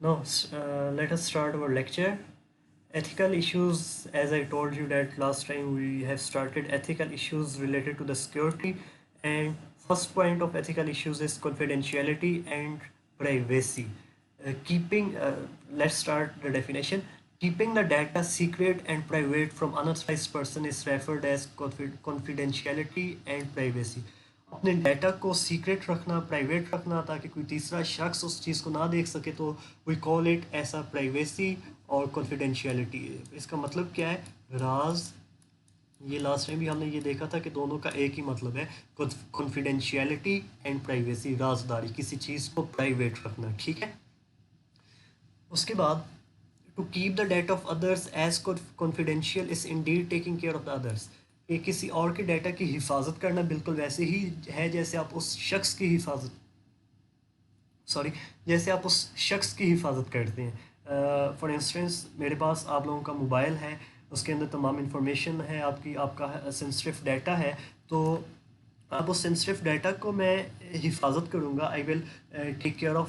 now let us start our lecture. Ethical issues, as I told you that last time we have started ethical issues related to the security, and first point of ethical issues is confidentiality and privacy. Let's start the definition. Keeping the data secret and private from unauthorized person is referred as confidentiality and privacy. اپنے data کو secret رکھنا، private رکھنا، تاکہ کوئی تیسرا شخص اس چیز کو نہ دیکھ سکے، تو وی کال اٹ ایسا پرائیویسی اور کانفیڈینشیلٹی۔ اس کا مطلب کیا ہے؟ راز۔ یہ لاسٹ ٹائم بھی ہم نے یہ دیکھا تھا کہ دونوں کا ایک ہی مطلب ہے، کانفیڈینشیلٹی اینڈ پرائیویسی، رازداری، کسی چیز کو پرائیویٹ رکھنا، ٹھیک ہے۔ اس کے بعد to keep the data of address as confidential is indeed taking care of the address, کہ کسی اور کے ڈیٹا کی حفاظت کرنا بالکل ویسے ہی ہے جیسے آپ اس شخص کی حفاظت کرتے ہیں۔ فار انسٹنس میرے پاس آپ لوگوں کا موبائل ہے، اس کے اندر تمام انفارمیشن ہے، آپ کا سینسٹیو ڈیٹا ہے، تو اب اس سینسٹیو ڈیٹا کو میں حفاظت کروں گا، آئی ول ٹیک کیئر آف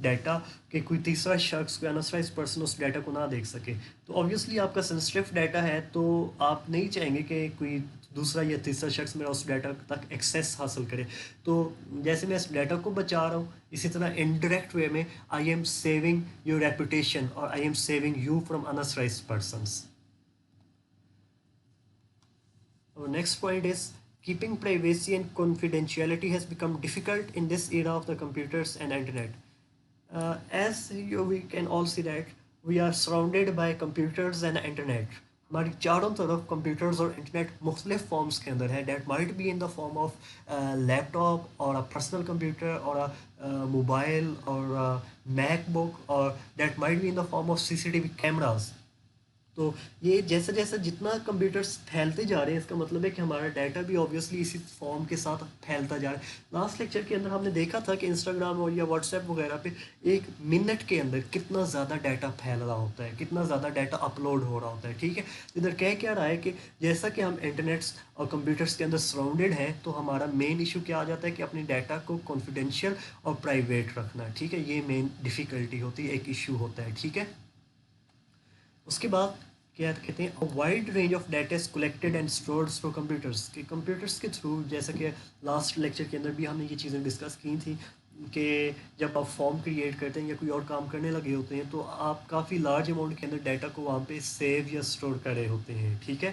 ڈیٹا، کہ کوئی تیسرا شخص، کوئی اناسرائز پرسن اس ڈیٹا کو نہ دیکھ سکے۔ تو آبویسلی آپ کا سینسٹیو ڈیٹا ہے، تو آپ نہیں چاہیں گے کہ کوئی دوسرا یا تیسرا شخص میرا اس ڈیٹا تک ایکسیس حاصل کرے۔ تو جیسے میں اس ڈیٹا کو بچا رہا ہوں، اسی طرح انڈائریکٹ وے میں I am saving your reputation اور I am saving you from unauthorised persons. Our next point is keeping privacy and confidentiality has become difficult in this era of the computers and internet. We can all see that we are surrounded by computers and internet. ہماری چاروں طرف computers اور internet مختلف forms کے اندر ہے. That might be in the form of laptop اور personal computer اور موبائل اور میک بک، اور that might be in the form of CCTV cameras. تو یہ جیسا جیسا جتنا کمپیوٹرز پھیلتے جا رہے ہیں، اس کا مطلب ہے کہ ہمارا ڈیٹا بھی آبویسلی اسی فارم کے ساتھ پھیلتا جا رہا ہے. لاسٹ لیکچر کے اندر ہم نے دیکھا تھا کہ انسٹاگرام اور یا واٹس ایپ وغیرہ پہ ایک منٹ کے اندر کتنا زیادہ ڈیٹا پھیل رہا ہوتا ہے، کتنا زیادہ ڈیٹا اپلوڈ ہو رہا ہوتا ہے، ٹھیک ہے. ادھر کہہ کیا رہا ہے کہ جیسا کہ ہم انٹرنیٹس اور کمپیوٹرز کے اندر سراؤنڈیڈ ہیں، تو ہمارا مین ایشو کیا آ جاتا ہے کہ اپنے ڈیٹا کو کانفیڈینشیل اور پرائیویٹ رکھنا، ٹھیک ہے. یہ مین ڈیفیکلٹی ہوتی ہے، ایک ایشو ہوتا ہے، ٹھیک ہے. اس کے بعد کیا کہتے ہیں، wide range of data is collected and stored through computers, کہ کمپیوٹرس کے تھرو، جیسا کہ لاسٹ لیکچر کے اندر بھی ہم نے یہ چیزیں ڈسکس کی تھیں کہ جب آپ فارم کریٹ کرتے ہیں یا کوئی اور کام کرنے لگے ہوتے ہیں، تو آپ کافی لارج اماؤنٹ کے اندر ڈیٹا کو وہاں پہ سیو یا اسٹور کر رہے ہوتے ہیں، ٹھیک ہے.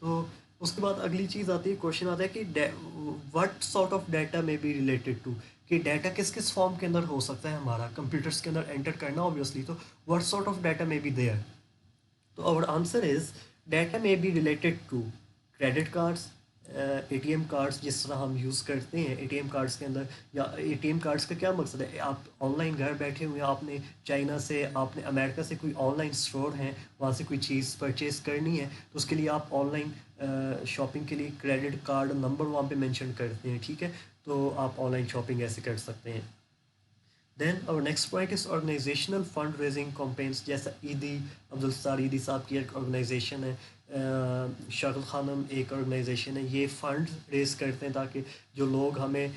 تو اس کے بعد اگلی چیز آتی ہے، کوشچن آتا ہے کہ what sort of data may be related to, کہ ڈیٹا کس کس فارم کے اندر ہو سکتا ہے ہمارا کمپیوٹرس کے اندر انٹر کرنا آبویسلی. تو what sort of data may be there. تو our answer is data may be related to credit cards, ATM cards جس طرح ہم یوز کرتے ہیں. ATM کارڈس کے اندر، یا ATM کارڈس کا کیا مقصد ہے، آپ آن لائن گھر بیٹھے ہوئے ہیں، آپ نے چائنا سے، آپ نے امریکہ سے کوئی آن لائن اسٹور ہیں، وہاں سے کوئی چیز پرچیز کرنی ہے، تو اس کے لیے آپ آن لائن شاپنگ کے لیے کریڈٹ کارڈ نمبر وہاں پہ مینشن کرتے ہیں، ٹھیک ہے. تو آپ آن لائن شاپنگ ایسے کر سکتے ہیں. دین اور next point is organisational fund raising campaigns, جیسا عیدی، عبدالستار عیدی صاحب کی ایک آرگنائزیشن ہے، شاغل خانم ایک آرگنائزیشن ہے. یہ فنڈ ریز کرتے ہیں تاکہ جو لوگ ہمیں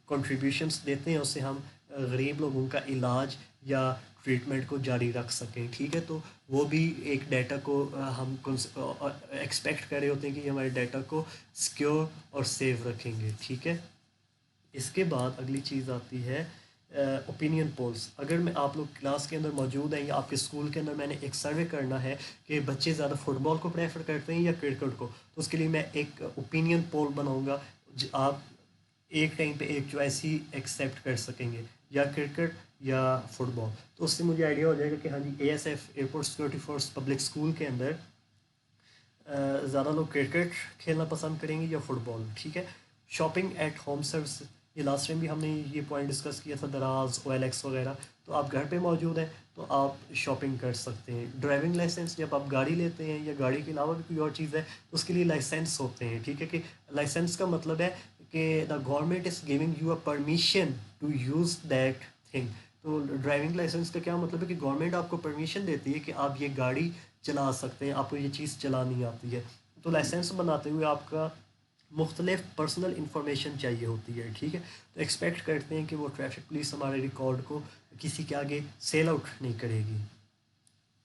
کنٹریبیوشنس دیتے ہیں، اس سے ہم غریب لوگوں کا علاج یا ٹریٹمنٹ کو جاری رکھ سکیں، ٹھیک ہے. تو وہ بھی ایک ڈیٹا کو ہم ایکسپیکٹ کر رہے ہوتے ہیں کہ ہمارے ڈیٹا کو سیکیور اور سیو رکھیں گے، ٹھیک ہے. اس کے بعد اگلی چیز آتی ہے اوپینین پولس. اگر میں آپ لوگ کلاس کے اندر موجود ہیں یا آپ کے اسکول کے اندر میں نے ایک سروے کرنا ہے کہ بچے زیادہ فٹ بال کو پریفر کرتے ہیں یا کرکٹ کو، تو اس کے لیے میں ایک اوپینین پول بناؤں گا. آپ ایک ٹائم پہ ایک چوائس ہی ایکسیپٹ کر سکیں گے، یا کرکٹ یا فٹ بال. تو اس سے مجھے آئیڈیا ہو جائے گا کہ ہاں جی ASF airport security force public school کے اندر زیادہ لوگ کرکٹ کھیلنا پسند کریں گے یا فٹ بال، ٹھیک ہے. شاپنگ ایٹ ہوم سروس، یہ لاسٹ ٹائم بھی ہم نے یہ پوائنٹ ڈسکس کیا تھا، دراز، او ایل ایکس وغیرہ. تو آپ گھر پہ موجود ہیں تو آپ شاپنگ کر سکتے ہیں. ڈرائیونگ لائسنس جب آپ گاڑی لیتے ہیں یا گاڑی کے علاوہ بھی کوئی اور چیز ہے تو اس کے لیے لائسنس ہوتے ہیں. ٹھیک ہے، کہ لائسنس کا مطلب ہے کہ the government is giving you a permission to use that thing. تو ڈرائیونگ لائسنس کا کیا مطلب ہے کہ گورنمنٹ آپ کو پرمیشن دیتی ہے کہ آپ یہ گاڑی چلا سکتے ہیں، آپ کو یہ چیز چلانی آتی ہے. تو لائسنس بناتے ہوئے آپ کا مختلف پرسنل انفارمیشن چاہیے ہوتی ہے. ٹھیک ہے، تو ایکسپیکٹ کرتے ہیں کہ وہ ٹریفک پولیس ہمارے ریکارڈ کو کسی کے آگے سیل آؤٹ نہیں کرے گی.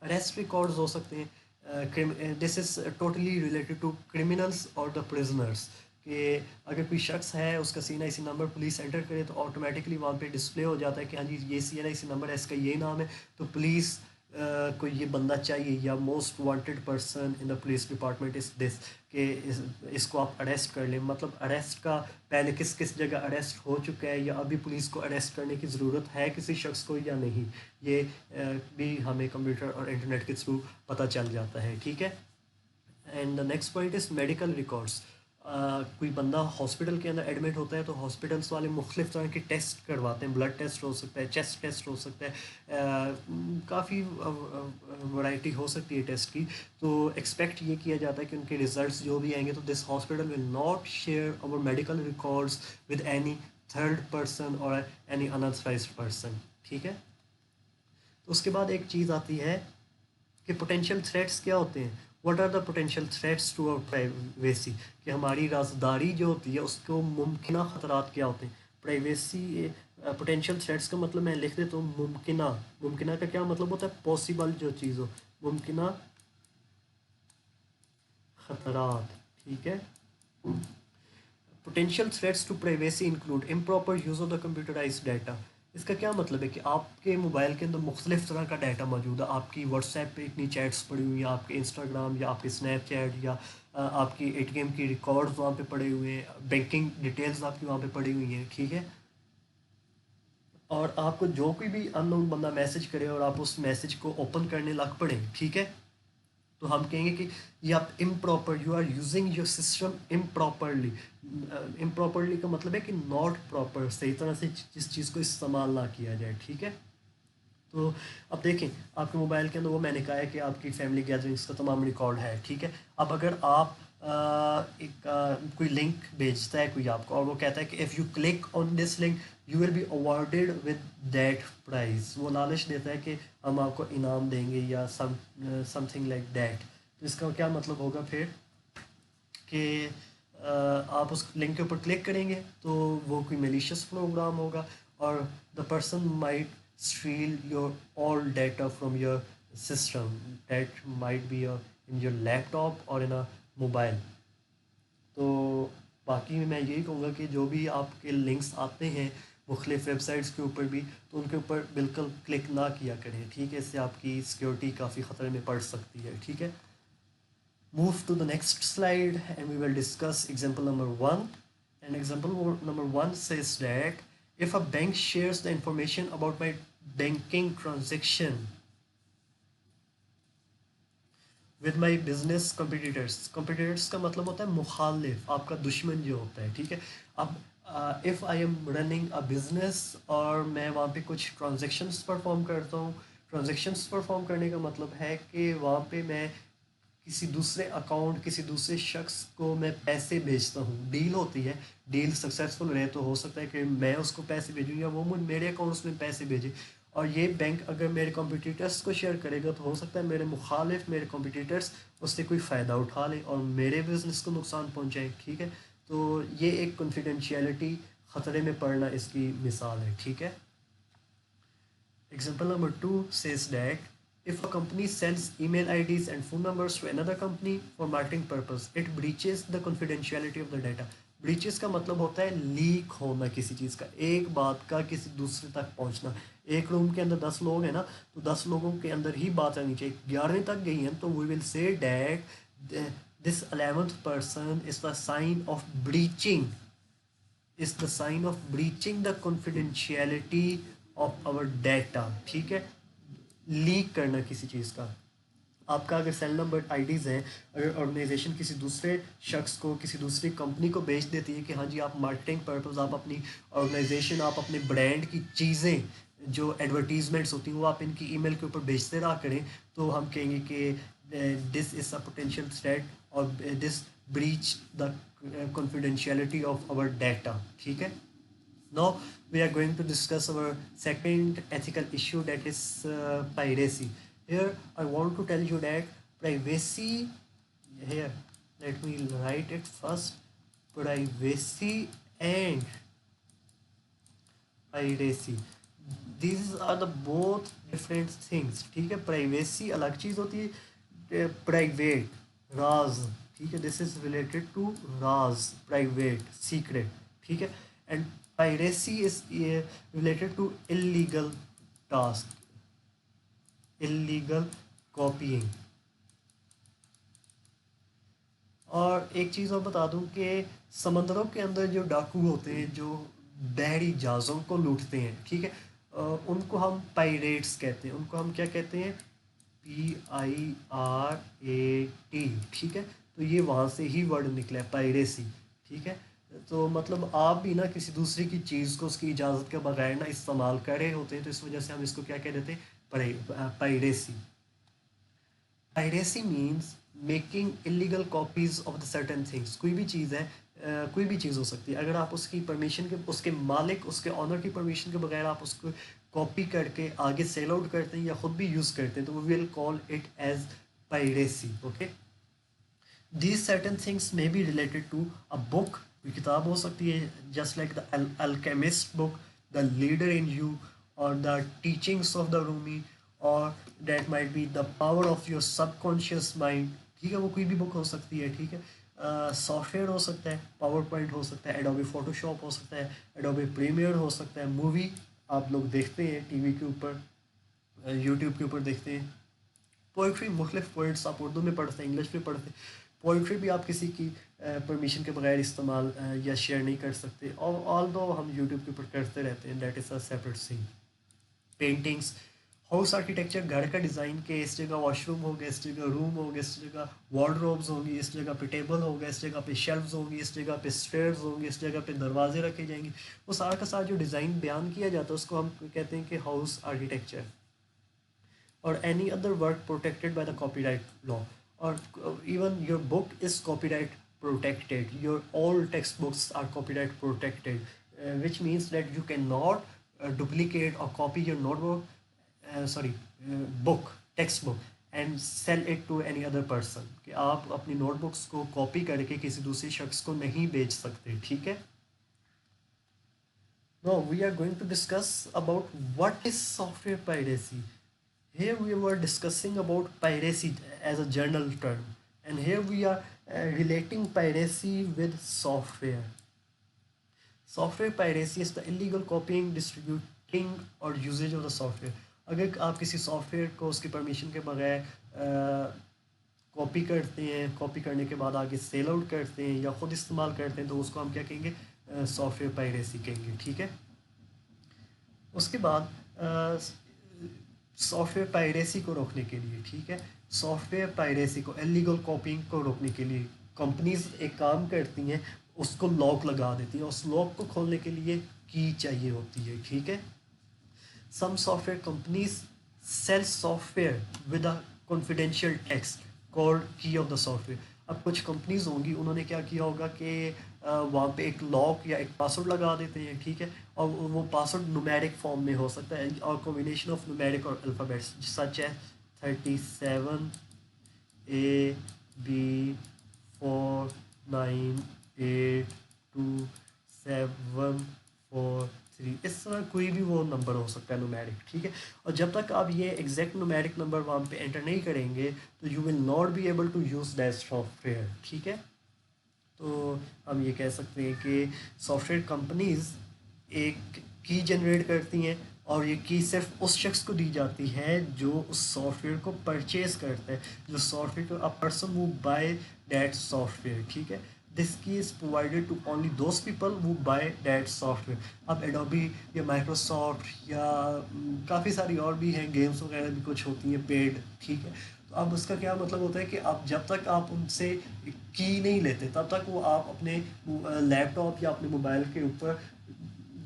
اریسٹ ریکارڈز ہو سکتے ہیں. This is totally related to criminals اور دا پرزنرس. کہ اگر کوئی شخص ہے، اس کا سی این آئی سی نمبر پولیس انٹر کرے تو آٹومیٹکلی وہاں پہ ڈسپلے ہو جاتا ہے کہ ہاں جی یہ سی این آئی سی نمبر ہے، اس کا یہ نام ہے. تو پولیس کو یہ بندہ چاہیے، یا most wanted person in the police department is this, کہ اس کو آپ اریسٹ کر لیں. مطلب اریسٹ کا پہلے کس کس جگہ اریسٹ ہو چکا ہے، یا ابھی پولیس کو اریسٹ کرنے کی ضرورت ہے کسی شخص کو یا نہیں، یہ بھی ہمیں کمپیوٹر اور انٹرنیٹ کے تھرو پتہ چل جاتا ہے. ٹھیک ہے. And the next point is medical records. کوئی بندہ ہاسپٹل کے اندر ایڈمٹ ہوتا ہے تو ہاسپٹلس والے مختلف طرح کے ٹیسٹ کرواتے ہیں. بلڈ ٹیسٹ ہو سکتا ہے، چیسٹ ٹیسٹ ہو سکتا ہے، کافی ورائٹی ہو سکتی ہے ٹیسٹ کی. تو ایکسپیکٹ یہ کیا جاتا ہے کہ ان کے ریزلٹس جو بھی آئیں گے تو this hospital will not share over medical records with any third person اور اینی اناتھرائزڈ پرسن. ٹھیک ہے. تو اس کے بعد ایک چیز آتی ہے کہ پوٹینشیل تھریٹس کیا ہوتے ہیں. What are the potential threats to our privacy, کہ ہماری رازداری جو ہوتی ہے اس کو ممکنہ خطرات کیا ہوتے ہیں. پرائیویسی پوٹینشیل تھریٹس کا مطلب میں لکھ دیتا ہوں ممکنہ کا کیا مطلب ہوتا ہے؟ پاسبل جو چیز ہو، ممکنہ خطرات. ٹھیک ہے. Potential threats to privacy include improper use of the computerise data. اس کا کیا مطلب ہے کہ آپ کے موبائل کے اندر مختلف طرح کا ڈیٹا موجود ہے. آپ کی واٹس ایپ پہ اتنی چیٹس پڑی ہوئی ہیں، آپ کے انسٹاگرام یا آپ کے اسنیپ چیٹ یا آپ کی اے ٹی ایم کی ریکارڈز وہاں پہ پڑے ہوئے ہیں، بینکنگ ڈیٹیلز آپ کی وہاں پہ پڑی ہوئی ہیں. ٹھیک ہے. اور آپ کو جو کوئی بھی ان نون بندہ میسج کرے اور آپ اس میسج کو اوپن کرنے لگ پڑیں، ٹھیک ہے، تو ہم کہیں گے کہ یہ آپ improper, you are using your system improperly. Improperly کا مطلب ہے کہ ناٹ پراپر، صحیح طرح سے جس چیز کو استعمال نہ کیا جائے. ٹھیک ہے. تو اب دیکھیں آپ کے موبائل کے اندر وہ میں نے کہا ہے کہ آپ کی فیملی گیدرنگس کا تمام ریکارڈ ہے. ٹھیک ہے. اب اگر آپ ایک کوئی لنک بھیجتا ہے کوئی آپ کو اور وہ کہتا ہے کہ if you click on this link you will be awarded with that prize, وہ لالچ دیتا ہے کہ ہم آپ کو انعام دیں گے یا سم تھنگ لائک دیٹ. تو اس کا کیا مطلب ہوگا پھر کہ آپ اس لنک کے اوپر کلک کریں گے تو وہ کوئی میلیشیس پروگرام ہوگا اور the person might steal your all data from your system that might be in your laptop or in a mobile. تو باقی میں یہی کہوں گا کہ جو بھی آپ کے لنکس آتے ہیں مختلف ویب سائٹس کے اوپر بھی، تو ان کے اوپر بالکل کلک نہ کیا کریں. ٹھیک ہے. اس سے آپ کی سیکیورٹی کافی خطرے میں پڑ سکتی ہے. ٹھیک ہے. Move to the next slide and we will discuss example number 1. And example number 1 says that if a bank shares the information about my banking transaction with my business competitors کا مطلب ہوتا ہے مخالف، آپ کا دشمن جو ہوتا ہے. ٹھیک ہے. اب if I am running a business اور میں وہاں پہ کچھ ٹرانزیکشنس پرفارم کرتا ہوں. ٹرانزیکشنس پرفارم کرنے کا مطلب ہے کہ وہاں پہ میں کسی دوسرے اکاؤنٹ، کسی دوسرے شخص کو میں پیسے بھیجتا ہوں. ڈیل ہوتی ہے، ڈیل سکسیزفل رہے تو ہو سکتا ہے کہ میں اس کو پیسے بھیجوں یا وہ میرے اکاؤنٹس میں پیسے بھیجے. اور یہ بینک اگر میرے کمپیٹیٹرس کو شیئر کرے گا تو ہو سکتا ہے میرے مخالف، میرے کمپیٹیٹرس اس سے کوئی فائدہ اٹھا لیں اور میرے بزنس کو نقصان پہنچائیں. ٹھیک ہے. تو یہ ایک کنفیڈینشیلٹی خطرے میں پڑنا اس کی مثال ہے. ٹھیک ہے. Example number 2 says that if a company sells email IDs and phone numbers to another company for marketing purpose, it breaches the confidentiality of the data. Breaches کا مطلب ہوتا ہے لیک ہونا کسی چیز کا، ایک بات کا کسی دوسرے تک پہنچنا. ایک روم کے اندر 10 لوگ ہیں نا، تو 10 لوگوں کے اندر ہی بات آنی چاہیے. 11ویں تک گئی ہیں تو we will say that this 11th person is the sign of breaching the confidentiality of our data. ٹھیک ہے. لیک کرنا کسی چیز کا. آپ کا اگر سیل نمبر آئی ڈیز ہیں، اگر آرگنائزیشن کسی دوسرے شخص کو، کسی دوسری کمپنی کو بیچ دیتی ہے کہ ہاں جی آپ مارکیٹنگ پرپز، آپ اپنی آرگنائزیشن، آپ اپنے برانڈ کی چیزیں جو ایڈورٹیزمنٹس ہوتی ہیں وہ آپ ان کی ای میل کے اوپر بیچتے رہا کریں، تو ہم کہیں گے کہ دس از اے پوٹینشیل تھریٹ اور this breach the confidentiality of our data. ٹھیک ہے. Now we are going to discuss our second ethical issue, that is piracy. Here I want to tell you that privacy, here let me write it first, privacy and piracy, these are the both different things. ٹھیک ہے. privacy الگ چیز ہوتی ہے، private راز. ٹھیک ہے. this is related to راز، private secret. ٹھیک ہے. and piracy is related to illegal task, illegal copying. اور ایک چیز اور بتا دوں کہ سمندروں کے اندر جو ڈاکو ہوتے ہیں، جو بحری جہازوں کو لوٹتے ہیں، ٹھیک ہے، ان کو ہم پائریٹس کہتے ہیں. ان کو ہم کیا کہتے ہیں؟ PIRAT. ٹھیک ہے. تو یہ وہاں سے ہی ورڈ نکلا ہے، پائریسی. ٹھیک ہے. تو مطلب آپ بھی نا کسی دوسرے کی چیز کو اس کی اجازت کے بغیر نا استعمال کر رہے ہوتے ہیں، تو اس وجہ سے ہم اس کو کیا کہہ دیتے ہیں؟ Piracy. Piracy means making illegal copies of the certain things. کوئی بھی چیز ہے، کوئی بھی چیز ہو سکتی ہے، اگر آپ اس کی پرمیشن کے، اس کے مالک، اس کے آنر کی پرمیشن کے بغیر آپ اس کو کاپی کر کے آگے سیل آؤٹ کرتے ہیں یا خود بھی یوز کرتے ہیں، تو we will call it as piracy. Okay. These certain things may be related to a book. کوئی کتاب ہو سکتی ہے، just like the Alchemist book, the leader in you, اور the teachings of the Rumi, اور that might be the power of your subconscious mind. ٹھیک ہے. وہ کوئی بھی بک ہو سکتی ہے. ٹھیک ہے. سافٹ ویئر ہو سکتا ہے، پاور پوائنٹ ہو سکتا ہے، ایڈوبی فوٹو شاپ ہو سکتا ہے، ایڈوبی پریمیئر ہو سکتا ہے، مووی آپ لوگ دیکھتے ہیں ٹی وی کے اوپر، یوٹیوب کے اوپر دیکھتے ہیں. پوئٹری، مختلف پوئٹس آپ اردو میں پڑھتے ہیں، انگلش میں پڑھتے ہیں. پوئٹری بھی آپ کسی کی پرمیشن کے بغیر استعمال یا شیئر نہیں کر سکتے، اور آل دو ہم یوٹیوب کے اوپر کرتے رہتے ہیں. That is a separate thing. Paintings, house architecture, گھر کا ڈیزائن، کہ اس جگہ واش روم ہوگا، اس جگہ روم ہوگا، اس جگہ وارڈروبز ہوں گی، اس جگہ پہ ٹیبل ہوگا، اس جگہ پہ شیلفز ہوں گی، اس جگہ پہ اسٹیئرز ہوں گی، اس جگہ پہ دروازے رکھے جائیں گے. وہ سارا کا سارا جو ڈیزائن بیان کیا جاتا ہے اس کو ہم کہتے ہیں کہ ہاؤس آرکیٹیکچر. اور any other work protected by the copyright law. اور even your book is copyright protected, your all textbooks are copyright protected, which means that you cannot duplicate or copy your notebook, book, textbook, and sell it to any other person. کہ آپ اپنی note books کو copy کر کے کسی دوسری شخص کو نہیں بیچ سکتے. ٹھیک ہے. Now we are going to discuss about what is software piracy. Here we were discussing about piracy as a general term, and here we are relating piracy with software. Software piracy is the illegal copying, distributing or usage of the software. اگر آپ کسی soft where کو اس کی permission کے بغیر copy کرتے ہیں، copy کرنے کے بعد آگے سیل آؤٹ کرتے ہیں یا خود استعمال کرتے ہیں، تو اس کو ہم کیا کہیں گے؟ سافٹ ویئر پائریسی کہیں گے. ٹھیک ہے. اس کے بعد سافٹ ویئر پائریسی کو روکنے کے لیے، ٹھیک ہے، سافٹ ویئر پائریسی کو، انلیگل کاپینگ کو روکنے کے لیے کمپنیز ایک کام کرتی ہیں، اس کو لاک لگا دیتی ہیں. اس لاک کو کھولنے کے لیے کی چاہیے ہوتی ہے. ٹھیک ہے. Some software companies sell software with a confidential text called key of the software. اب کچھ کمپنیز ہوں گی، انہوں نے کیا کیا ہوگا کہ وہاں پہ ایک لاک یا ایک پاسورڈ لگا دیتے ہیں. ٹھیک ہے. اور وہ پاسورڈ نومیرک فارم میں ہو سکتا ہے، اور کمبینیشن آف نومیرک اور الفابیٹس سچ ہے 37 A B 4 9 8 2 7 4 3، اس طرح کوئی بھی وہ نمبر ہو سکتا ہے نومیرک. ٹھیک ہے. اور جب تک آپ یہ ایگزیکٹ نومیرک نمبر وہاں پہ انٹر نہیں کریں گے تو you will not be able to use that software. ٹھیک ہے. تو ہم یہ کہہ سکتے ہیں کہ سافٹ ویئر کمپنیز ایک کی جنریٹ کرتی ہیں، اور یہ کی صرف اس شخص کو دی جاتی ہے جو اس سافٹ ویئر کو پرچیز کرتا ہے، جو سافٹ ویئر کو، a person who buy that software. ٹھیک ہے. This key is provided to only those people who buy that software. اب ایڈوبی یا مائکروسافٹ یا کافی ساری اور بھی ہیں، گیمس وغیرہ بھی کچھ ہوتی ہیں پیڈ. ٹھیک ہے. تو اب اس کا کیا مطلب ہوتا ہے کہ آپ جب تک آپ ان سے کی نہیں لیتے تب تک وہ آپ اپنے لیپ ٹاپ یا اپنے موبائل کے اوپر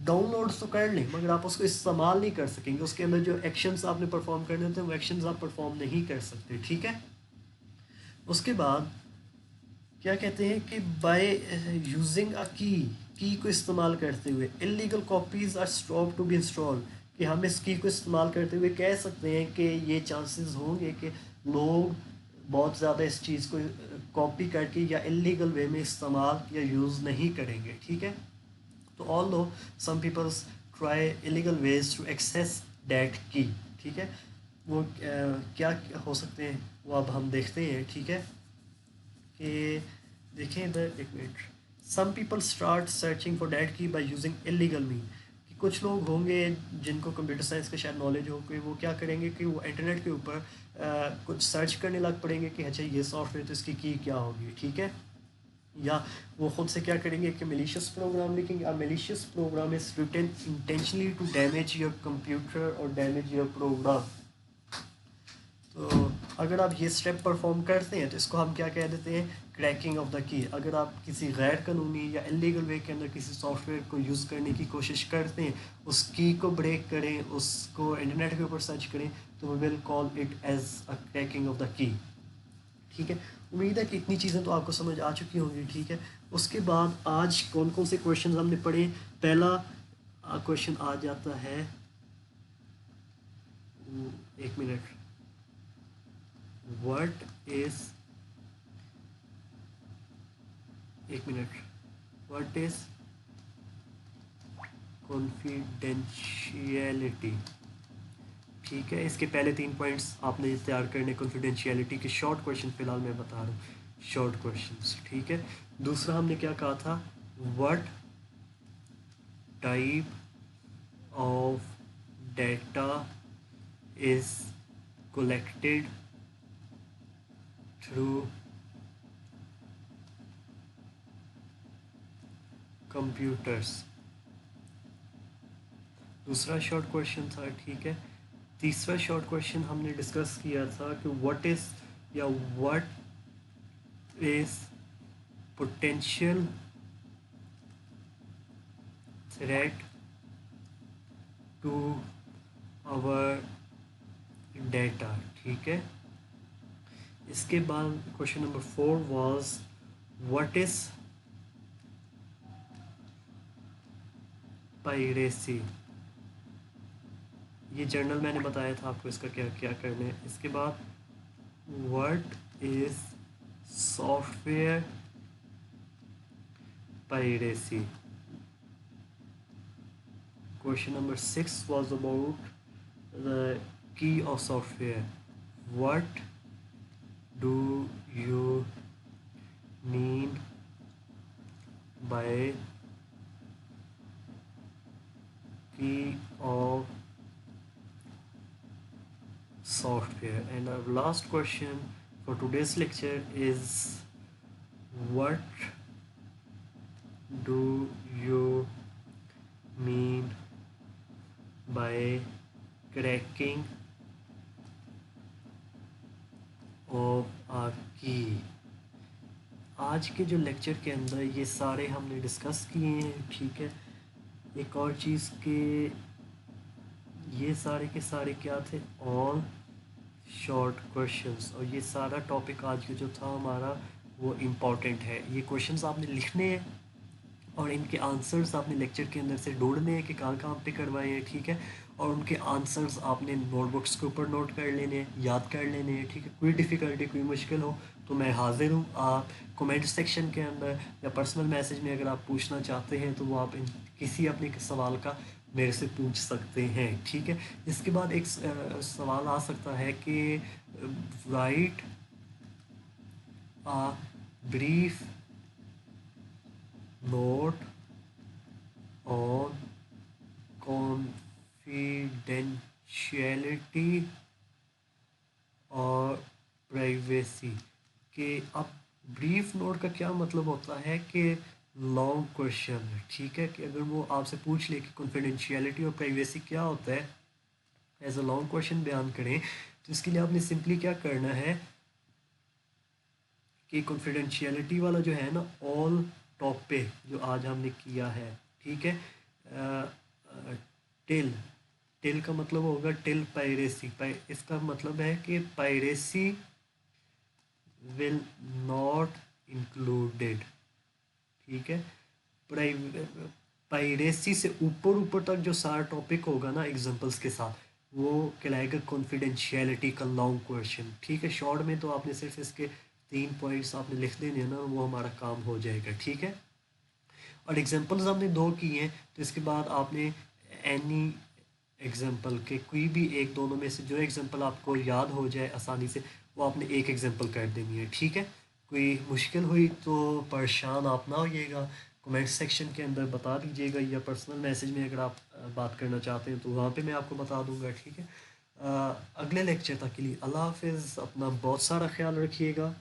ڈاؤن لوڈ تو کر لیں مگر آپ اس کو استعمال نہیں کر سکیں گے. اس کے اندر جو ایکشنز آپ نے پرفارم کرنے ہوتے ہیں وہ ایکشنز آپ پرفارم نہیں کر سکتے. ٹھیک ہے. اس کے بعد کیا کہتے ہیں کہ بائی یوزنگ اے کی کو استعمال کرتے ہوئے illegal copies are stop to be install. کہ ہم اس کی کو استعمال کرتے ہوئے کہہ سکتے ہیں کہ یہ چانسز ہوں گے کہ لوگ بہت زیادہ اس چیز کو کاپی کر کے یا اللیگل وے میں استعمال یا یوز نہیں کریں گے. ٹھیک ہے. تو although some peoples try illegal ways to access that key. ٹھیک ہے. وہ کیا ہو سکتے ہیں وہ اب ہم دیکھتے ہیں. ٹھیک ہے. کہ دیکھیں ادھر ایک minute. Some people start searching for that کی بائی یوزنگ اللیگل مین. کہ کچھ لوگ ہوں گے جن کو کمپیوٹر سائنس کا شاید نالج ہو کہ وہ کیا کریں گے کہ وہ انٹرنیٹ کے اوپر کچھ سرچ کرنے لگ پڑیں گے کہ اچھا یہ سافٹ ویئر تو اس کی کیا ہوگی. ٹھیک ہے. یا وہ خود سے کیا کریں گے کہ میلیشیس پروگرام لکھیں گے. Malicious program is written intentionally to damage your computer اور ڈیمیج یور پروگرام. تو اگر آپ یہ اسٹیپ پرفارم کرتے ہیں تو اس کو ہم کیا کہہ دیتے ہیں کریکنگ آف دا کی. اگر آپ کسی غیر قانونی یا اللیگل وے کے اندر کسی سافٹ ویئر کو یوز کرنے کی کوشش کرتے ہیں اس کی کو بریک کریں اس کو انٹرنیٹ کے اوپر سرچ کریں تو we will call it as a cracking of the key. ٹھیک ہے. امید ہے کہ اتنی چیزیں تو آپ کو سمجھ آ چکی ہوں گی. ٹھیک ہے. اس کے بعد آج کون کون سے کویشچنز ہم نے پڑھے. پہلا کویشچن آ جاتا ہے ایک منٹ. What is confidentiality. ٹھیک ہے. اس کے پہلے 3 پوائنٹس آپ نے تیار کرنے کنفیڈینشیلٹی کے شارٹ کویشچن فی الحال میں بتا رہا ہوں شارٹ کویشچنس. ٹھیک ہے. دوسرا ہم نے کیا کہا تھا what type of data is collected through computers. دوسرا شارٹ کویشچن تھا. ٹھیک ہے. تیسرا شارٹ کویشچن ہم نے ڈسکس کیا تھا کہ what is potential threat to our data. ٹھیک ہے. اس کے بعد question number 4 was what is piracy. یہ جرنل میں نے بتایا تھا آپ کو اس کا کیا کیا کرنا ہے. اس کے بعد what is software piracy. Question number 6 was about the key of software. What do you mean by key of software. And our last question for today's lecture is what do you mean by cracking of a key. آج کے جو lecture کے اندر یہ سارے ہم نے discuss کیے ہیں. ٹھیک ہے. ایک اور چیز کہ یہ سارے کے سارے کیا تھے آل شارٹ کویشچنس. اور یہ سارا ٹاپک آج کا جو تھا ہمارا وہ امپورٹنٹ ہے. یہ کویشچنس آپ نے لکھنے ہیں اور ان کے آنسرس آپ نے لیکچر کے اندر سے ڈھونڈنے ہیں کہ کہاں کہاں پہ کروائے ہیں. ٹھیک ہے. اور ان کے آنسرز آپ نے نوٹ بکس کے اوپر نوٹ کر لینے ہیں یاد کر لینے ہیں. ٹھیک ہے. کوئی ڈیفیکلٹی کوئی مشکل ہو تو میں حاضر ہوں. آپ کومنٹ سیکشن کے اندر یا پرسنل میسیج میں اگر آپ پوچھنا چاہتے ہیں تو وہ آپ کسی اپنے سوال کا میرے سے پوچھ سکتے ہیں. ٹھیک ہے. اس کے بعد ایک سوال آ سکتا ہے کہ right a brief note on confidentiality اور پرائیویسی. کہ اب بریف نوٹ کا کیا مطلب ہوتا ہے کہ لانگ کویشچن. ٹھیک ہے. کہ اگر وہ آپ سے پوچھ لے کہ کنفیڈینشیلٹی اور پرائیویسی کیا ہوتا ہے ایز اے لانگ کویشچن بیان کریں تو اس کے لیے آپ نے سمپلی کیا کرنا ہے کہ کنفیڈینشیلٹی والا جو ہے نا آل ٹاپ پہ جو آج ہم نے کیا ہے، ٹھیک ہے، ٹل ٹل کا مطلب ہوگا ٹل پائریسی، اس کا مطلب ہے کہ پائریسی ول ناٹ انکلوڈیڈ، ٹھیک ہے، پائریسی سے اوپر اوپر تک جو سارا ٹاپک ہوگا نا ایگزامپلس کے ساتھ، وہ کہلائے گا کانفیڈینشیلٹی کا لانگ کویشچن، ٹھیک ہے، شارٹ میں تو آپ نے صرف اس کے 3 پوائنٹس آپ نے لکھ دینے ہیں نا، وہ ہمارا کام ہو جائے گا، ٹھیک ہے۔ اور ایگزامپلز ہم نے 2 کی ہیں، تو اس کے بعد آپ نے اینی ایگزامپل کے کوئی بھی ایک دونوں میں سے جو ایگزامپل آپ کو یاد ہو جائے آسانی سے، وہ آپ نے ایک ایگزامپل کر دینی ہے، ٹھیک ہے۔ کوئی مشکل ہوئی تو پریشان آپ نہ ہوئیے گا، کمنٹ سیکشن کے اندر بتا دیجیے گا، یا پرسنل میسیج میں اگر آپ بات کرنا چاہتے ہیں تو وہاں پہ میں آپ کو بتا دوں گا، ٹھیک ہے۔ اگلے لیکچر تک کے لیے اللہ حافظ، اپنا بہت سارا خیال رکھیے گا۔